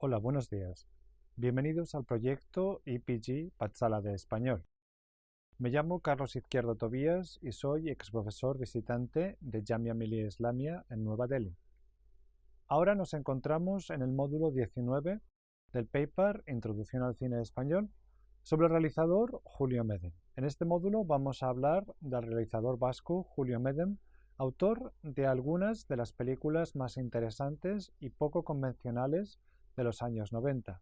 Hola, buenos días. Bienvenidos al proyecto EPG Patsala de Español. Me llamo Carlos Izquierdo Tobías y soy exprofesor visitante de Jamia Millia Islamia en Nueva Delhi. Ahora nos encontramos en el módulo 19 del paper Introducción al cine español sobre el realizador Julio Medem. En este módulo vamos a hablar del realizador vasco Julio Medem, autor de algunas de las películas más interesantes y poco convencionales de los años 90,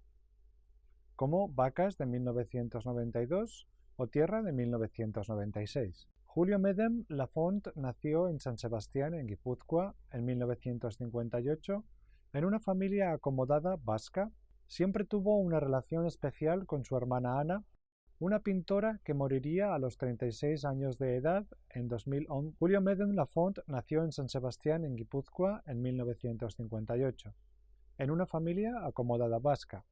como Vacas de 1992 o Tierra de 1996. Julio Medem Lafont nació en San Sebastián, en Guipúzcoa, en 1958, en una familia acomodada vasca. Siempre tuvo una relación especial con su hermana Ana, una pintora que moriría a los 36 años de edad en 2011. Julio Medem Lafont nació en San Sebastián, en Guipúzcoa, en 1958, en una familia acomodada vasca.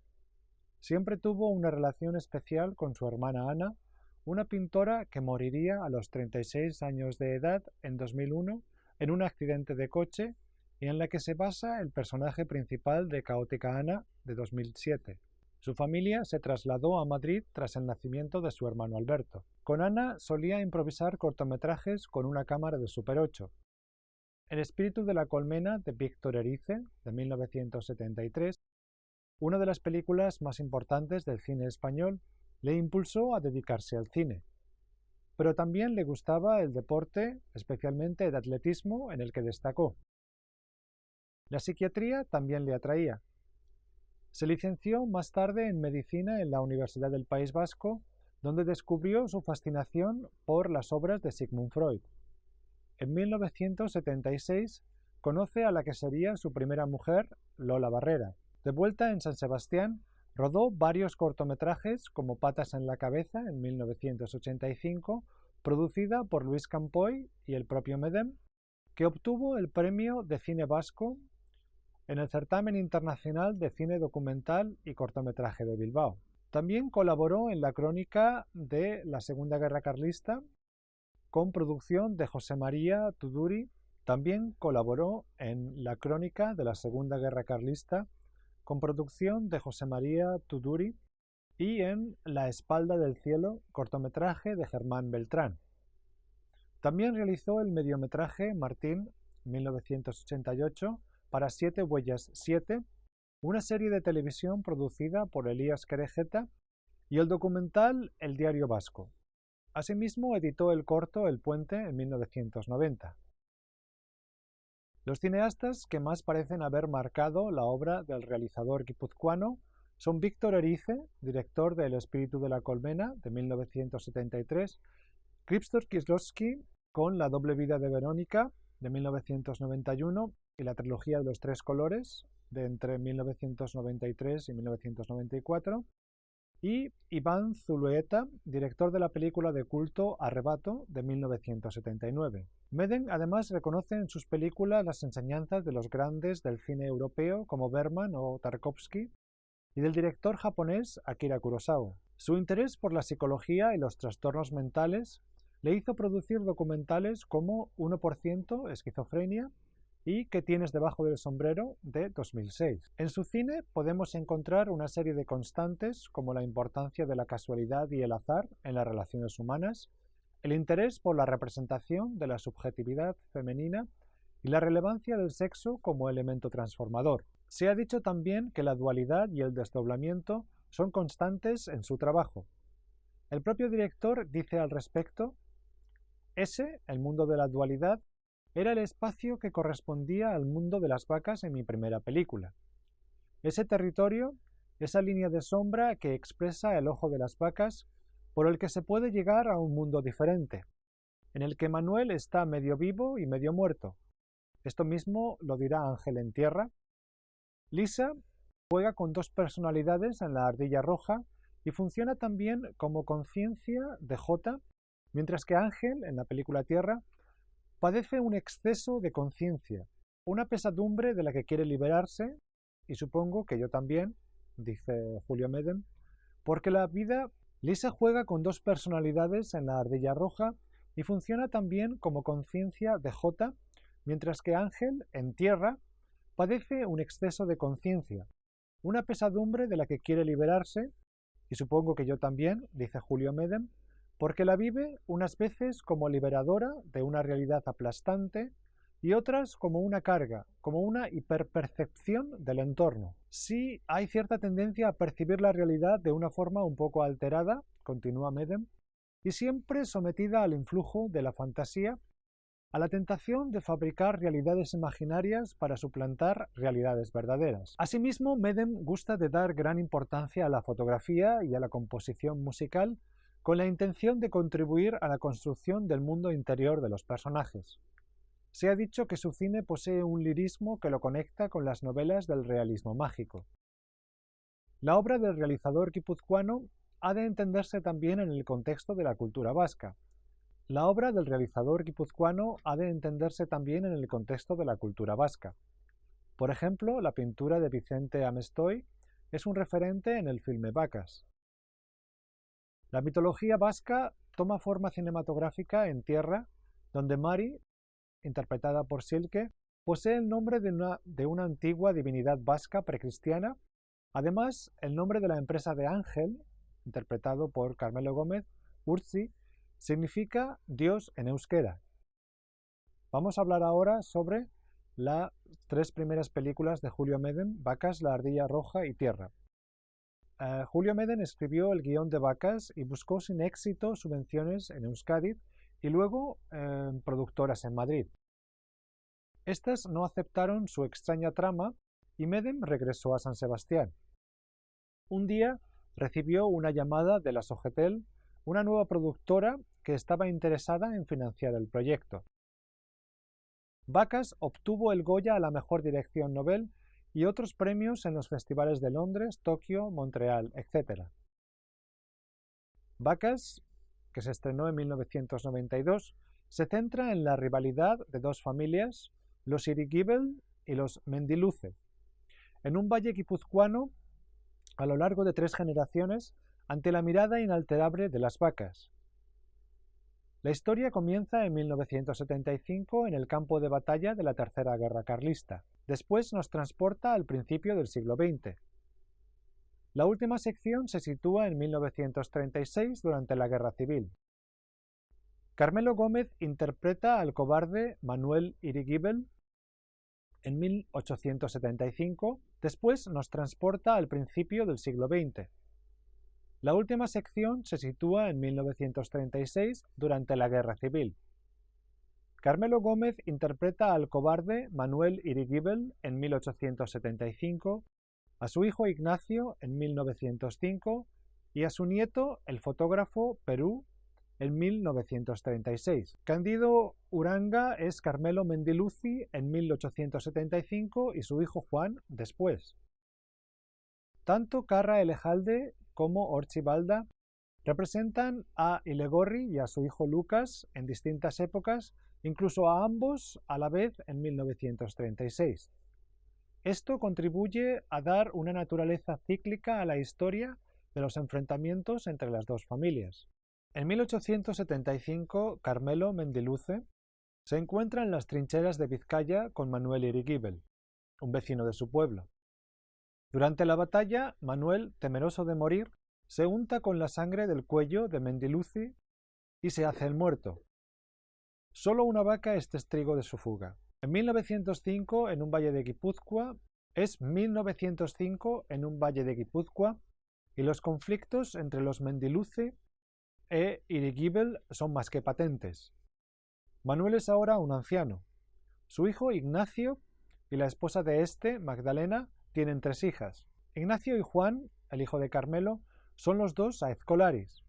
Siempre tuvo una relación especial con su hermana Ana, una pintora que moriría a los 36 años de edad en 2001 en un accidente de coche y en la que se basa el personaje principal de Caótica Ana de 2007. Su familia se trasladó a Madrid tras el nacimiento de su hermano Alberto. Con Ana solía improvisar cortometrajes con una cámara de Super 8. El espíritu de la colmena de Víctor Erice, de 1973, una de las películas más importantes del cine español, le impulsó a dedicarse al cine. Pero también le gustaba el deporte, especialmente el atletismo, en el que destacó. La psiquiatría también le atraía. Se licenció más tarde en medicina en la Universidad del País Vasco, donde descubrió su fascinación por las obras de Sigmund Freud. En 1976 conoce a la que sería su primera mujer, Lola Barrera. De vuelta en San Sebastián, rodó varios cortometrajes como Patas en la cabeza en 1985, producida por Luis Campoy y el propio Medem, que obtuvo el premio de cine vasco en el Certamen Internacional de Cine Documental y Cortometraje de Bilbao. También colaboró en la crónica de la Segunda Guerra Carlista, con producción de José María Tuduri. También colaboró en la crónica de la Segunda Guerra Carlista, con producción de José María Tuduri, y en La espalda del cielo, cortometraje de Germán Beltrán. También realizó el mediometraje Martín, 1988, para Siete Huellas 7, una serie de televisión producida por Elías Querejeta, y el documental El Diario Vasco. Asimismo, editó el corto El Puente en 1990. Los cineastas que más parecen haber marcado la obra del realizador guipuzcoano son Víctor Erice, director de El espíritu de la colmena de 1973, Krzysztof Kieślowski con La doble vida de Verónica de 1991 y la trilogía de los tres colores de entre 1993 y 1994, y Iván Zulueta, director de la película de culto Arrebato de 1979. Medem además reconoce en sus películas las enseñanzas de los grandes del cine europeo como Bergman o Tarkovsky y del director japonés Akira Kurosawa. Su interés por la psicología y los trastornos mentales le hizo producir documentales como 1% Esquizofrenia y ¿Qué tienes debajo del sombrero? De 2006. En su cine podemos encontrar una serie de constantes como la importancia de la casualidad y el azar en las relaciones humanas, el interés por la representación de la subjetividad femenina y la relevancia del sexo como elemento transformador. Se ha dicho también que la dualidad y el desdoblamiento son constantes en su trabajo. El propio director dice al respecto: ese, el mundo de la dualidad, era el espacio que correspondía al mundo de las vacas en mi primera película. Ese territorio, esa línea de sombra que expresa el ojo de las vacas, por el que se puede llegar a un mundo diferente, en el que Manuel está medio vivo y medio muerto. Esto mismo lo dirá Ángel en Tierra. Lisa juega con dos personalidades en La ardilla roja y funciona también como conciencia de Jota, mientras que Ángel, en la película Tierra, padece un exceso de conciencia, una pesadumbre de la que quiere liberarse, y supongo que yo también, dice Julio Medem, porque la vida. Lisa juega con dos personalidades en La ardilla roja y funciona también como conciencia de Jota, mientras que Ángel, en Tierra, padece un exceso de conciencia, una pesadumbre de la que quiere liberarse, y supongo que yo también, dice Julio Medem, porque la vive unas veces como liberadora de una realidad aplastante y otras como una carga, como una hiperpercepción del entorno. Sí hay cierta tendencia a percibir la realidad de una forma un poco alterada, continúa Medem, y siempre sometida al influjo de la fantasía, a la tentación de fabricar realidades imaginarias para suplantar realidades verdaderas. Asimismo, Medem gusta de dar gran importancia a la fotografía y a la composición musical con la intención de contribuir a la construcción del mundo interior de los personajes. Se ha dicho que su cine posee un lirismo que lo conecta con las novelas del realismo mágico. La obra del realizador guipuzcoano ha de entenderse también en el contexto de la cultura vasca. La obra del realizador guipuzcoano ha de entenderse también en el contexto de la cultura vasca. Por ejemplo, la pintura de Vicente Amestoy es un referente en el filme Vacas. La mitología vasca toma forma cinematográfica en tierra, donde Mari, interpretada por Silke, posee el nombre de una antigua divinidad vasca precristiana. Además, el nombre de la empresa de Ángel, interpretado por Carmelo Gómez, Urtzi, significa Dios en euskera. Vamos a hablar ahora sobre las tres primeras películas de Julio Medem, Vacas, La ardilla roja y Tierra. Julio Medem escribió el guión de Vacas y buscó sin éxito subvenciones en Euskadi y luego productoras en Madrid. Estas no aceptaron su extraña trama y Medem regresó a San Sebastián. Un día recibió una llamada de la Sogetel, una nueva productora que estaba interesada en financiar el proyecto. Vacas obtuvo el Goya a la mejor dirección novel y otros premios en los festivales de Londres, Tokio, Montreal, etc. Vacas, que se estrenó en 1992, se centra en la rivalidad de dos familias, los Irigibel y los Mendiluce, en un valle guipuzcoano a lo largo de 3 generaciones ante la mirada inalterable de las vacas. La historia comienza en 1975 en el campo de batalla de la Tercera Guerra Carlista. Después nos transporta al principio del siglo XX. La última sección se sitúa en 1936 durante la Guerra Civil. Carmelo Gómez interpreta al cobarde Manuel Irigibel en 1875. Después nos transporta al principio del siglo XX. La última sección se sitúa en 1936 durante la Guerra Civil. Carmelo Gómez interpreta al cobarde Manuel Irigibel en 1875, a su hijo Ignacio en 1905 y a su nieto, el fotógrafo Perú, en 1936. Cándido Uranga es Carmelo Mendiluzi en 1875 y su hijo Juan después. Tanto Carra Elejalde como Ortzibalda representan a Ilegorri y a su hijo Lucas en distintas épocas, incluso a ambos a la vez en 1936. Esto contribuye a dar una naturaleza cíclica a la historia de los enfrentamientos entre las dos familias. En 1875, Carmelo Mendiluce se encuentra en las trincheras de Vizcaya con Manuel Irigibel, un vecino de su pueblo. Durante la batalla, Manuel, temeroso de morir, se unta con la sangre del cuello de Mendiluzi y se hace el muerto. Solo una vaca es testigo de su fuga. En 1905, en un valle de Guipúzcoa, y los conflictos entre los Mendiluzi e Irigibel son más que patentes. Manuel es ahora un anciano. Su hijo Ignacio y la esposa de este, Magdalena, tienen 3 hijas. Ignacio y Juan, el hijo de Carmelo, son los dos aizkolaris.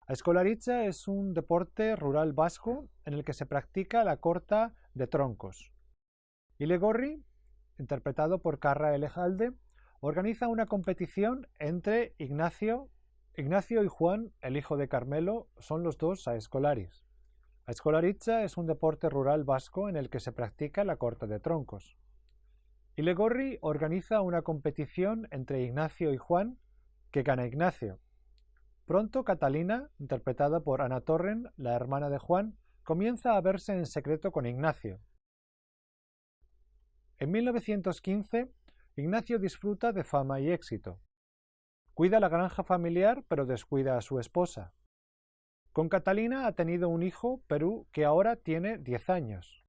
Aizkolaritza es un deporte rural vasco en el que se practica la corta de troncos. Ilegorri, interpretado por Carra Elejalde, organiza una competición entre Ignacio y Juan, el hijo de Carmelo, son los dos aizkolaris. Aizkolaritza es un deporte rural vasco en el que se practica la corta de troncos. Ilegorri organiza una competición entre Ignacio y Juan, que gana Ignacio. Pronto Catalina, interpretada por Ana Torren, la hermana de Juan, comienza a verse en secreto con Ignacio. En 1915, Ignacio disfruta de fama y éxito. Cuida la granja familiar, pero descuida a su esposa. Con Catalina ha tenido un hijo, Perú, que ahora tiene 10 años.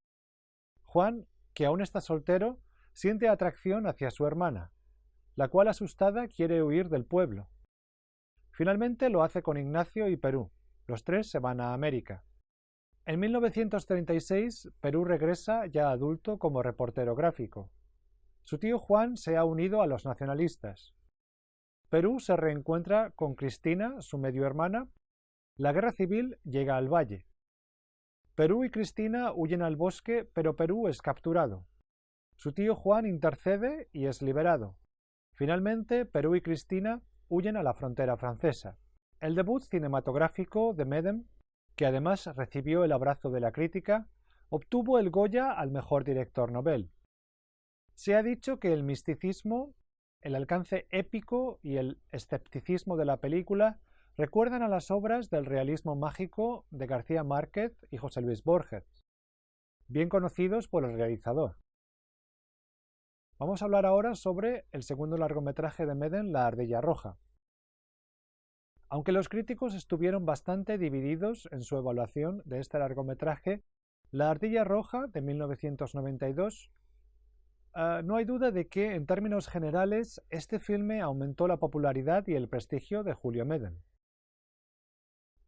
Juan, que aún está soltero, siente atracción hacia su hermana, la cual asustada quiere huir del pueblo. Finalmente lo hace con Ignacio y Perú. Los tres se van a América. En 1936, Perú regresa ya adulto como reportero gráfico. Su tío Juan se ha unido a los nacionalistas. Perú se reencuentra con Cristina, su medio hermana. La guerra civil llega al valle. Perú y Cristina huyen al bosque, pero Perú es capturado. Su tío Juan intercede y es liberado. Finalmente, Perú y Cristina huyen a la frontera francesa. El debut cinematográfico de Medem, que además recibió el abrazo de la crítica, obtuvo el Goya al mejor director Nobel. Se ha dicho que el misticismo, el alcance épico y el escepticismo de la película recuerdan a las obras del realismo mágico de García Márquez y José Luis Borges, bien conocidos por el realizador. Vamos a hablar ahora sobre el segundo largometraje de Medem, La ardilla roja. Aunque los críticos estuvieron bastante divididos en su evaluación de este largometraje, La ardilla roja, de 1992, no hay duda de que, en términos generales, este filme aumentó la popularidad y el prestigio de Julio Medem.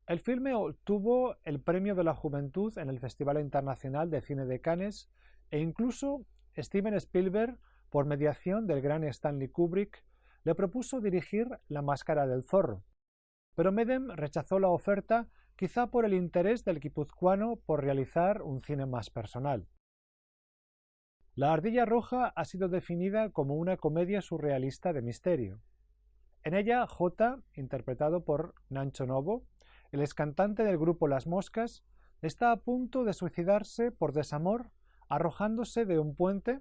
El filme obtuvo el Premio de la Juventud en el Festival Internacional de Cine de Cannes e incluso Steven Spielberg, por mediación del gran Stanley Kubrick, le propuso dirigir La máscara del zorro. Pero Medem rechazó la oferta, quizá por el interés del guipuzcoano por realizar un cine más personal. La ardilla roja ha sido definida como una comedia surrealista de misterio. En ella, Jota, interpretado por Nacho Novo, el excantante del grupo Las Moscas, está a punto de suicidarse por desamor arrojándose de un puente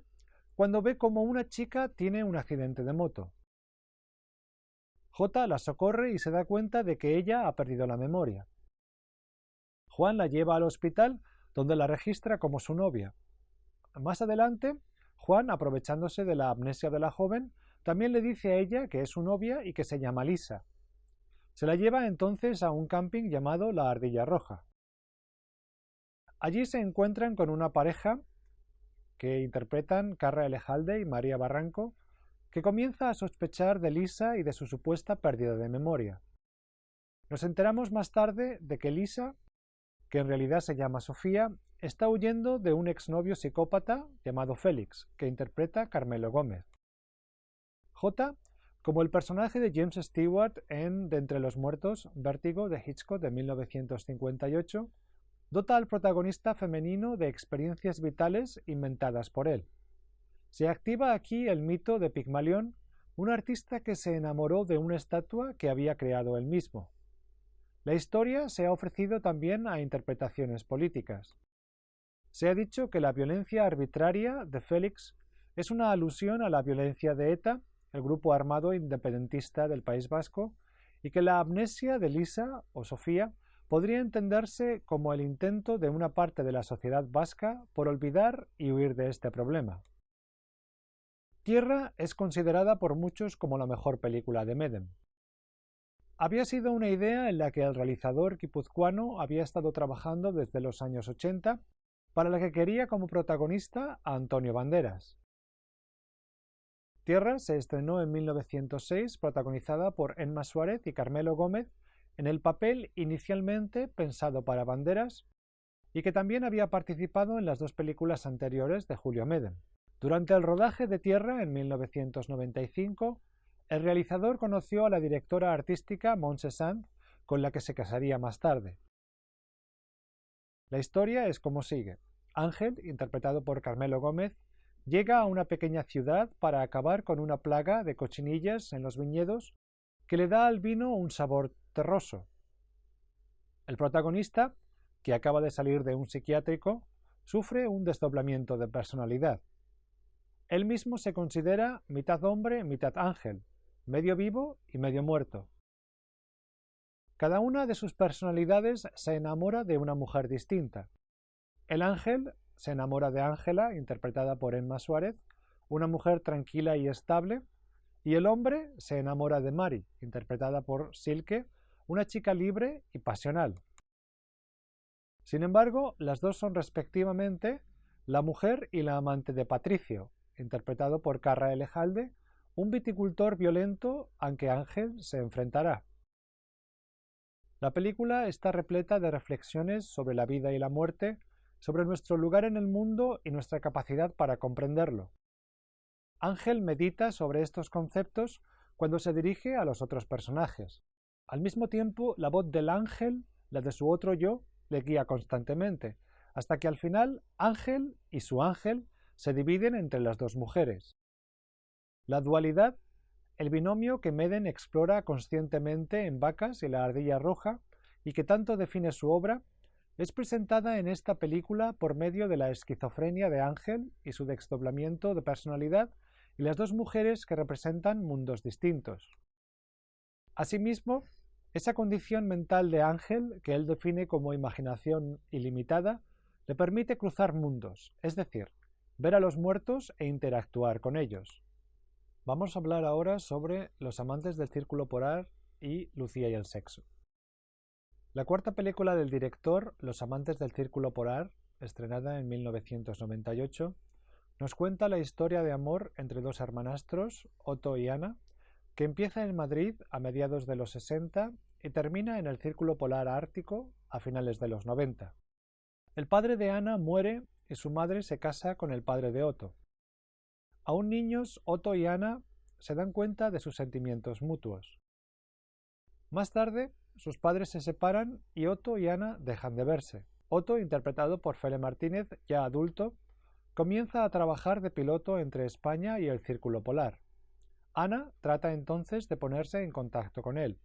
cuando ve como una chica tiene un accidente de moto. Jota la socorre y se da cuenta de que ella ha perdido la memoria. Juan la lleva al hospital, donde la registra como su novia. Más adelante, Juan, aprovechándose de la amnesia de la joven, también le dice a ella que es su novia y que se llama Lisa. Se la lleva entonces a un camping llamado La Ardilla Roja. Allí se encuentran con una pareja que interpretan Carra Elejalde y María Barranco, que comienza a sospechar de Lisa y de su supuesta pérdida de memoria. Nos enteramos más tarde de que Lisa, que en realidad se llama Sofía, está huyendo de un exnovio psicópata llamado Félix, que interpreta Carmelo Gómez. J, como el personaje de James Stewart en De entre los muertos, Vértigo, de Hitchcock de 1958, dota al protagonista femenino de experiencias vitales inventadas por él. Se activa aquí el mito de Pigmalión, un artista que se enamoró de una estatua que había creado él mismo. La historia se ha ofrecido también a interpretaciones políticas. Se ha dicho que la violencia arbitraria de Félix es una alusión a la violencia de ETA, el grupo armado independentista del País Vasco, y que la amnesia de Lisa o Sofía podría entenderse como el intento de una parte de la sociedad vasca por olvidar y huir de este problema. Tierra es considerada por muchos como la mejor película de Medem. Había sido una idea en la que el realizador guipuzcoano había estado trabajando desde los años 80, para la que quería como protagonista a Antonio Banderas. Tierra se estrenó en 1906, protagonizada por Emma Suárez y Carmelo Gómez, en el papel inicialmente pensado para Banderas y que también había participado en las dos películas anteriores de Julio Medem. Durante el rodaje de Tierra, en 1995, el realizador conoció a la directora artística Montse Sanz, con la que se casaría más tarde. La historia es como sigue. Ángel, interpretado por Carmelo Gómez, llega a una pequeña ciudad para acabar con una plaga de cochinillas en los viñedos que le da al vino un sabor terroso. El protagonista, que acaba de salir de un psiquiátrico, sufre un desdoblamiento de personalidad. Él mismo se considera mitad hombre, mitad ángel, medio vivo y medio muerto. Cada una de sus personalidades se enamora de una mujer distinta. El ángel se enamora de Ángela, interpretada por Emma Suárez, una mujer tranquila y estable, y el hombre se enamora de Mari, interpretada por Silke, una chica libre y pasional. Sin embargo, las dos son respectivamente la mujer y la amante de Patricio, interpretado por Carra Elejalde, un viticultor violento al que Ángel se enfrentará. La película está repleta de reflexiones sobre la vida y la muerte, sobre nuestro lugar en el mundo y nuestra capacidad para comprenderlo. Ángel medita sobre estos conceptos cuando se dirige a los otros personajes. Al mismo tiempo, la voz del ángel, la de su otro yo, le guía constantemente, hasta que al final Ángel y su ángel se dividen entre las dos mujeres. La dualidad, el binomio que Meden explora conscientemente en Vacas y la ardilla roja y que tanto define su obra, es presentada en esta película por medio de la esquizofrenia de Ángel y su desdoblamiento de personalidad y las dos mujeres que representan mundos distintos. Asimismo, esa condición mental de Ángel, que él define como imaginación ilimitada, le permite cruzar mundos, es decir, ver a los muertos e interactuar con ellos. Vamos a hablar ahora sobre Los amantes del círculo polar y Lucía y el sexo. La cuarta película del director, Los amantes del círculo polar, estrenada en 1998, nos cuenta la historia de amor entre dos hermanastros, Otto y Ana, que empieza en Madrid a mediados de los 60 y termina en el círculo polar ártico a finales de los 90. El padre de Ana muere y su madre se casa con el padre de Otto. Aún niños, Otto y Ana se dan cuenta de sus sentimientos mutuos. Más tarde, sus padres se separan y Otto y Ana dejan de verse. Otto, interpretado por Fele Martínez, ya adulto, comienza a trabajar de piloto entre España y el círculo polar. Ana trata entonces de ponerse en contacto con él.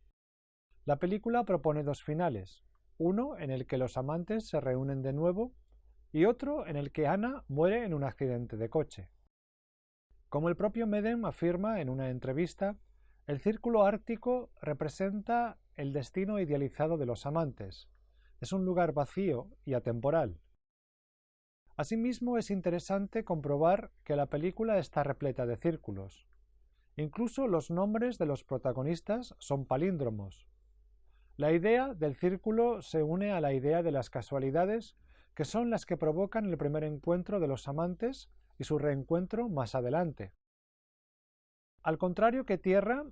La película propone dos finales, uno en el que los amantes se reúnen de nuevo y otro en el que Ana muere en un accidente de coche. Como el propio Medem afirma en una entrevista, el círculo ártico representa el destino idealizado de los amantes. Es un lugar vacío y atemporal. Asimismo, es interesante comprobar que la película está repleta de círculos. Incluso los nombres de los protagonistas son palíndromos. La idea del círculo se une a la idea de las casualidades, que son las que provocan el primer encuentro de los amantes y su reencuentro más adelante. Al contrario que Tierra,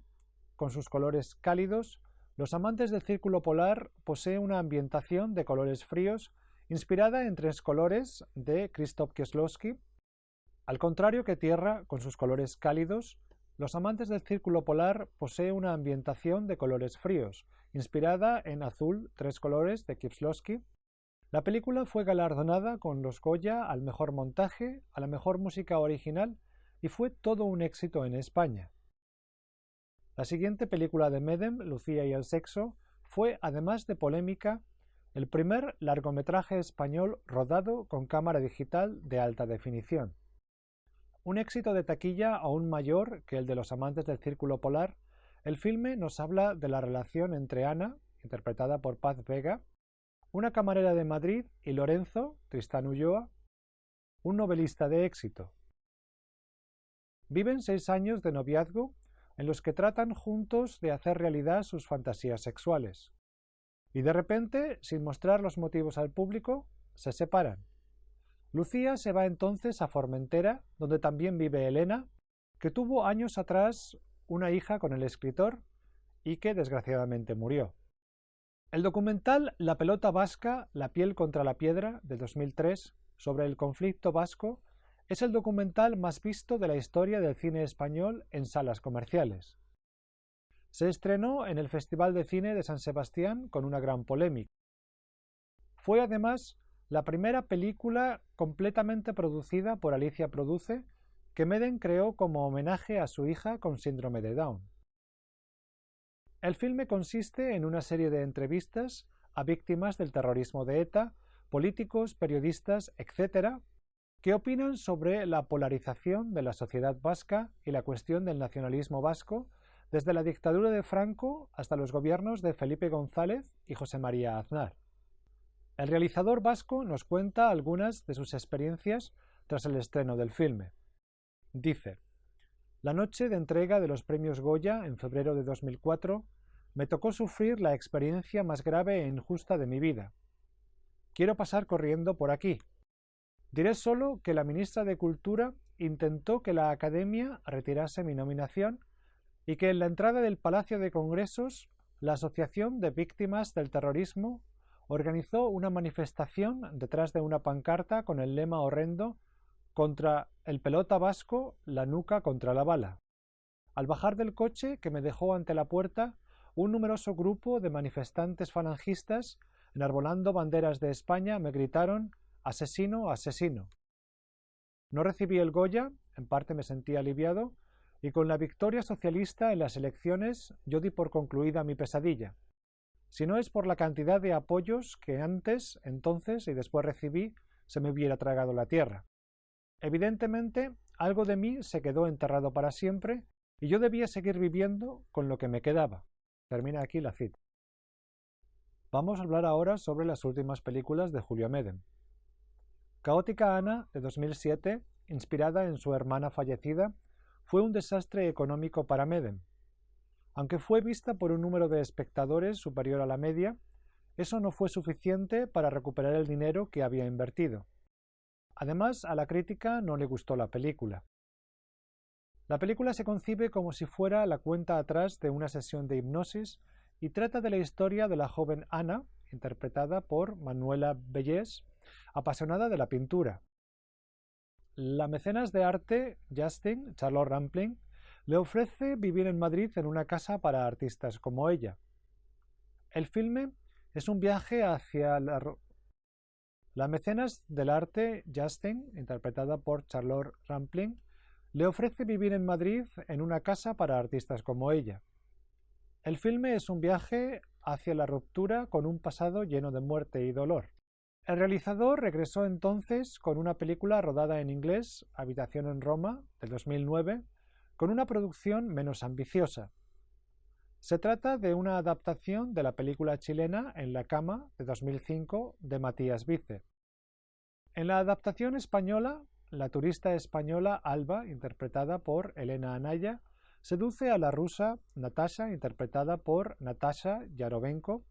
con sus colores cálidos, Los amantes del círculo polar posee una ambientación de colores fríos inspirada en Tres colores de Krzysztof Kieślowski. Al contrario que Tierra, con sus colores cálidos, Los amantes del círculo polar posee una ambientación de colores fríos, inspirada en Azul, Tres colores de Kieślowski. La película fue galardonada con los Goya al mejor montaje, a la mejor música original y fue todo un éxito en España. La siguiente película de Medem, Lucía y el sexo, fue, además de polémica, el primer largometraje español rodado con cámara digital de alta definición. Un éxito de taquilla aún mayor que el de Los amantes del círculo polar, el filme nos habla de la relación entre Ana, interpretada por Paz Vega, una camarera de Madrid, y Lorenzo, Tristán Ulloa, un novelista de éxito. Viven 6 años de noviazgo en los que tratan juntos de hacer realidad sus fantasías sexuales. Y de repente, sin mostrar los motivos al público, se separan. Lucía se va entonces a Formentera, donde también vive Elena, que tuvo años atrás una hija con el escritor y que desgraciadamente murió. El documental La pelota vasca, la piel contra la piedra, de 2003, sobre el conflicto vasco, es el documental más visto de la historia del cine español en salas comerciales. Se estrenó en el Festival de Cine de San Sebastián con una gran polémica. Fue además la primera película completamente producida por Alicia Produce que Medem creó como homenaje a su hija con síndrome de Down. El filme consiste en una serie de entrevistas a víctimas del terrorismo de ETA, políticos, periodistas, etc., que opinan sobre la polarización de la sociedad vasca y la cuestión del nacionalismo vasco desde la dictadura de Franco hasta los gobiernos de Felipe González y José María Aznar. El realizador vasco nos cuenta algunas de sus experiencias tras el estreno del filme. Dice: la noche de entrega de los premios Goya en febrero de 2004 me tocó sufrir la experiencia más grave e injusta de mi vida. Quiero pasar corriendo por aquí. Diré solo que la ministra de Cultura intentó que la Academia retirase mi nominación y que en la entrada del Palacio de Congresos la Asociación de Víctimas del Terrorismo organizó una manifestación detrás de una pancarta con el lema horrendo: contra el pelota vasco, la nuca contra la bala. Al bajar del coche que me dejó ante la puerta, un numeroso grupo de manifestantes falangistas, enarbolando banderas de España, me gritaron: asesino, asesino. No recibí el Goya, en parte me sentí aliviado, y con la victoria socialista en las elecciones yo di por concluida mi pesadilla. Si no es por la cantidad de apoyos que antes, entonces y después recibí, se me hubiera tragado la tierra. Evidentemente, algo de mí se quedó enterrado para siempre y yo debía seguir viviendo con lo que me quedaba. Termina aquí la cita. Vamos a hablar ahora sobre las últimas películas de Julio Medem. Caótica Ana, de 2007, inspirada en su hermana fallecida, fue un desastre económico para Medem. Aunque fue vista por un número de espectadores superior a la media, eso no fue suficiente para recuperar el dinero que había invertido. Además, a la crítica no le gustó la película. La película se concibe como si fuera la cuenta atrás de una sesión de hipnosis y trata de la historia de la joven Ana, interpretada por Manuela Bellés, apasionada de la pintura. La mecenas de arte Justin, Charlotte Rampling, le ofrece vivir en Madrid en una casa para artistas como ella. El filme es un viaje hacia la mecenas del arte Justin, interpretada por Charlotte Rampling, le ofrece vivir en Madrid en una casa para artistas como ella. El filme es un viaje hacia la ruptura con un pasado lleno de muerte y dolor. El realizador regresó entonces con una película rodada en inglés, Habitación en Roma, del 2009, con una producción menos ambiciosa. Se trata de una adaptación de la película chilena En la cama, de 2005, de Matías Vice. En la adaptación española, la turista española Alba, interpretada por Elena Anaya, seduce a la rusa Natasha, interpretada por Natasha Yarovenko,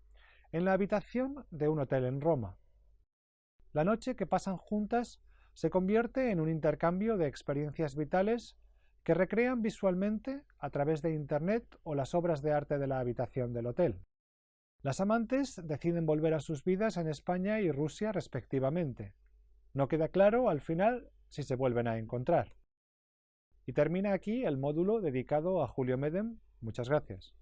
en la habitación de un hotel en Roma. La noche que pasan juntas se convierte en un intercambio de experiencias vitales que recrean visualmente a través de Internet o las obras de arte de la habitación del hotel. Las amantes deciden volver a sus vidas en España y Rusia respectivamente. No queda claro al final si se vuelven a encontrar. Y termina aquí el módulo dedicado a Julio Medem. Muchas gracias.